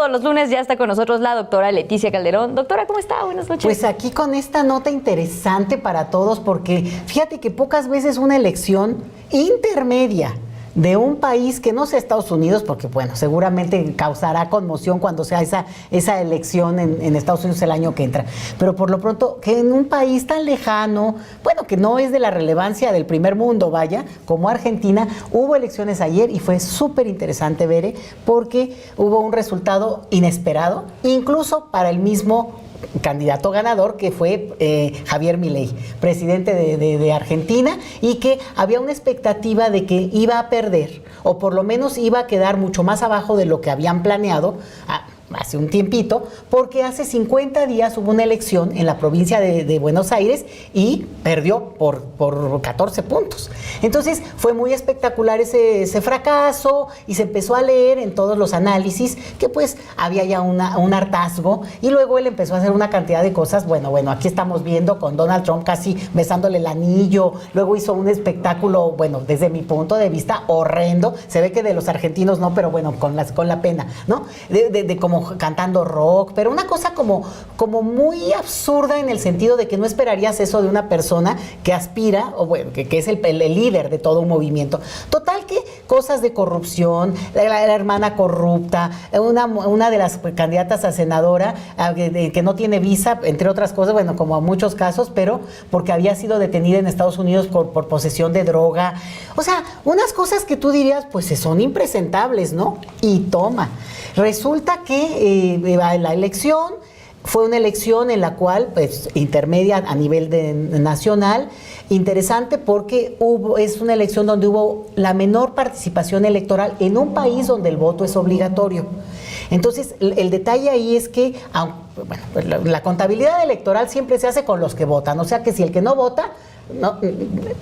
todos los lunes ya está con nosotros la doctora Leticia Calderón. Doctora, ¿cómo está? Buenas noches. Pues aquí con esta nota interesante para todos, porque fíjate que pocas veces una elección intermedia de un país que no sea Estados Unidos, porque bueno, seguramente causará conmoción cuando sea esa elección en Estados Unidos el año que entra, pero por lo pronto que en un país tan lejano, bueno, que no es de la relevancia del primer mundo, vaya, como Argentina, hubo elecciones ayer y fue súper interesante, Bere, porque hubo un resultado inesperado, incluso para el mismo candidato ganador, que fue Javier Milei, presidente de Argentina, y que había una expectativa de que iba a perder, o por lo menos iba a quedar mucho más abajo de lo que habían planeado hace un tiempito, porque hace 50 días hubo una elección en la provincia de Buenos Aires y perdió por 14 puntos. Entonces fue muy espectacular ese fracaso y se empezó a leer en todos los análisis que pues había ya un hartazgo, y luego él empezó a hacer una cantidad de cosas. Bueno, aquí estamos viendo con Donald Trump casi besándole el anillo, luego hizo un espectáculo, bueno, desde mi punto de vista horrendo, se ve que de los argentinos no, pero bueno, con la pena, ¿no? De como cantando rock, pero una cosa como muy absurda, en el sentido de que no esperarías eso de una persona que aspira, o bueno, que es el líder de todo un movimiento. Total que cosas de corrupción, la hermana corrupta, una de las candidatas a senadora que no tiene visa, entre otras cosas, bueno, como en muchos casos, pero porque había sido detenida en Estados Unidos por posesión de droga. O sea, unas cosas que tú dirías, pues son impresentables, ¿no? Y toma. Resulta que la elección fue una elección en la cual, pues, intermedia a nivel nacional, interesante porque es una elección donde hubo la menor participación electoral en un país donde el voto es obligatorio. Entonces, el detalle ahí es que, bueno, pues la contabilidad electoral siempre se hace con los que votan, o sea que si el que no vota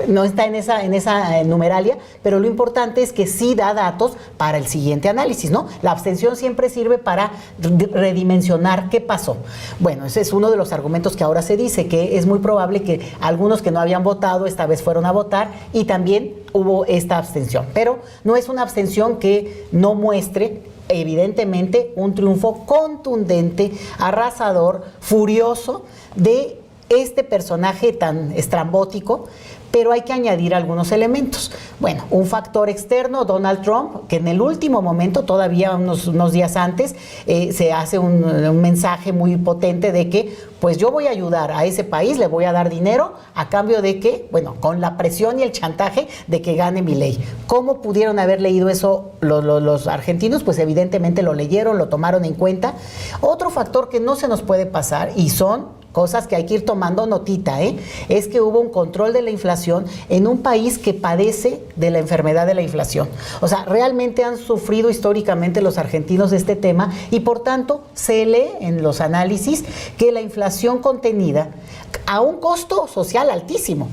no está en esa numeralia, pero lo importante es que sí da datos para el siguiente análisis, ¿no? La abstención siempre sirve para redimensionar qué pasó. Bueno, ese es uno de los argumentos que ahora se dice, que es muy probable que algunos que no habían votado esta vez fueron a votar, y también hubo esta abstención, pero no es una abstención que no muestre evidentemente un triunfo contundente, arrasador, furioso de este personaje tan estrambótico, pero hay que añadir algunos elementos. Bueno, un factor externo, Donald Trump, que en el último momento, todavía unos días antes, se hace un mensaje muy potente de que, pues yo voy a ayudar a ese país, le voy a dar dinero a cambio de que, bueno, con la presión y el chantaje de que gane Milei. ¿Cómo pudieron haber leído eso los argentinos? Pues evidentemente lo leyeron, lo tomaron en cuenta. Otro factor que no se nos puede pasar, y son cosas que hay que ir tomando notita, es que hubo un control de la inflación en un país que padece de la enfermedad de la inflación. O sea, realmente han sufrido históricamente los argentinos de este tema, y por tanto se lee en los análisis que la inflación contenida a un costo social altísimo,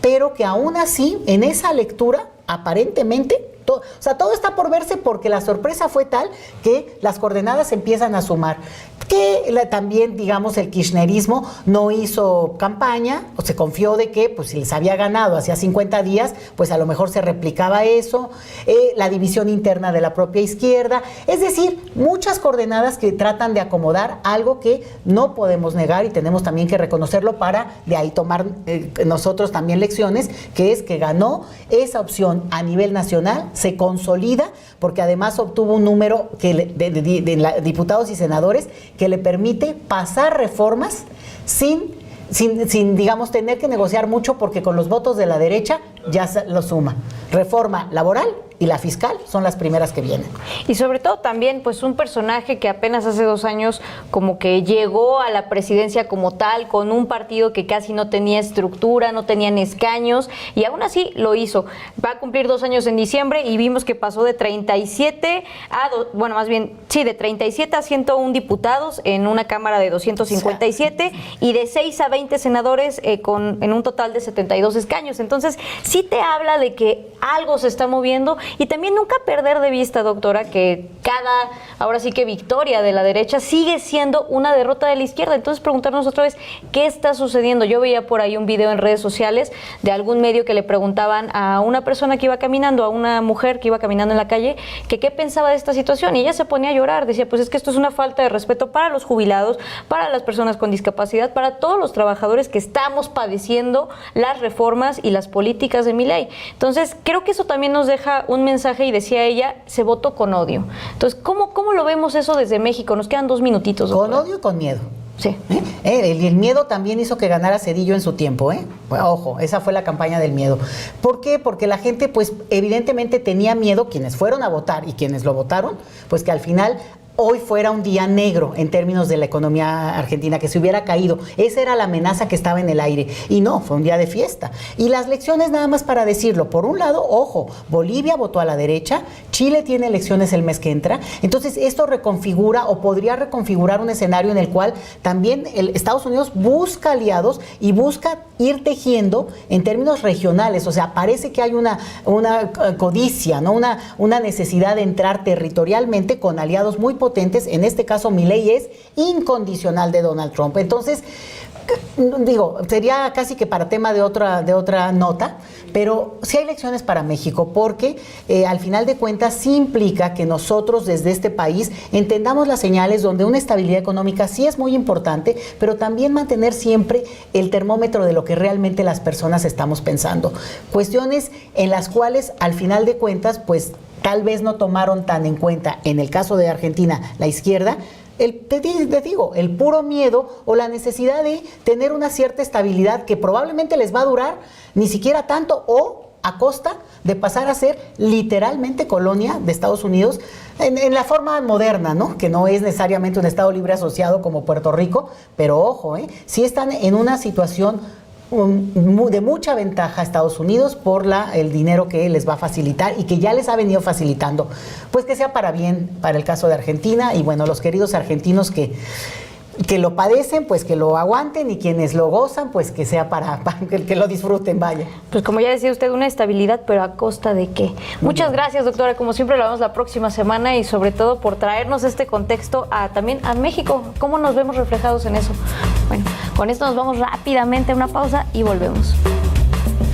pero que aún así en esa lectura aparentemente todo está por verse, porque la sorpresa fue tal que las coordenadas empiezan a sumar. Que también, digamos, el kirchnerismo no hizo campaña, o se confió de que, pues, si les había ganado hacía 50 días, pues a lo mejor se replicaba eso, la división interna de la propia izquierda, es decir, muchas coordenadas que tratan de acomodar algo que no podemos negar y tenemos también que reconocerlo para de ahí tomar nosotros también lecciones, que es que ganó esa opción a nivel nacional, se consolida, porque además obtuvo un número de diputados y senadores que le permite pasar reformas sin, digamos, tener que negociar mucho, porque con los votos de la derecha ya lo suma. Reforma laboral y la fiscal son las primeras que vienen. Y sobre todo también, pues, un personaje que apenas hace 2 años como que llegó a la presidencia como tal, con un partido que casi no tenía estructura, no tenían escaños, y aún así lo hizo. Va a cumplir 2 años en diciembre y vimos que pasó de 37 de 37 a 101 diputados en una cámara de 257 y de 6 a 20 senadores en un total de 72 escaños. Entonces, sí te habla de que algo se está moviendo, Y también nunca perder de vista, doctora, que ahora sí que victoria de la derecha sigue siendo una derrota de la izquierda. Entonces preguntarnos otra vez, ¿qué está sucediendo? Yo veía por ahí un video en redes sociales de algún medio que le preguntaban a una persona que iba caminando, a una mujer que iba caminando en la calle, que qué pensaba de esta situación, y ella se ponía a llorar, decía, pues es que esto es una falta de respeto para los jubilados, para las personas con discapacidad, para todos los trabajadores que estamos padeciendo las reformas y las políticas de Milei. Entonces, creo que eso también nos deja un mensaje, y decía ella, se votó con odio. Entonces, ¿cómo lo vemos eso desde México? Nos quedan 2 minutitos, doctora. Con odio y con miedo. Sí. El miedo también hizo que ganara Zedillo en su tiempo, ¿eh? Ojo, esa fue la campaña del miedo. ¿Por qué? Porque la gente, pues, evidentemente tenía miedo, quienes fueron a votar y quienes lo votaron, pues que al final hoy fuera un día negro en términos de la economía argentina, que se hubiera caído. Esa era la amenaza que estaba en el aire. Y no, fue un día de fiesta. Y las lecciones, nada más para decirlo, por un lado, ojo, Bolivia votó a la derecha, Chile tiene elecciones el mes que entra, entonces esto reconfigura o podría reconfigurar un escenario en el cual también Estados Unidos busca aliados y busca ir tejiendo en términos regionales. O sea, parece que hay una codicia, ¿no? Una necesidad de entrar territorialmente con aliados muy potentes. En este caso, Milei es incondicional de Donald Trump. Entonces, digo, sería casi que para tema de otra nota, pero sí hay lecciones para México, porque al final de cuentas sí implica que nosotros desde este país entendamos las señales donde una estabilidad económica sí es muy importante, pero también mantener siempre el termómetro de lo que realmente las personas estamos pensando. Cuestiones en las cuales al final de cuentas, pues tal vez no tomaron tan en cuenta, en el caso de Argentina, la izquierda, te digo, el puro miedo o la necesidad de tener una cierta estabilidad que probablemente les va a durar ni siquiera tanto, o a costa de pasar a ser literalmente colonia de Estados Unidos en la forma moderna, ¿no? Que no es necesariamente un Estado libre asociado como Puerto Rico, pero ojo, sí están en una situación de mucha ventaja a Estados Unidos por el dinero que les va a facilitar y que ya les ha venido facilitando. Pues que sea para bien para el caso de Argentina, y bueno, los queridos argentinos que lo padecen, pues que lo aguanten, y quienes lo gozan, pues que sea para que lo disfruten, vaya. Pues como ya decía usted, una estabilidad, pero ¿a costa de qué? Muchas gracias, doctora. Como siempre, lo vemos la próxima semana, y sobre todo por traernos este contexto también a México. ¿Cómo nos vemos reflejados en eso? Bueno, con esto nos vamos rápidamente a una pausa y volvemos.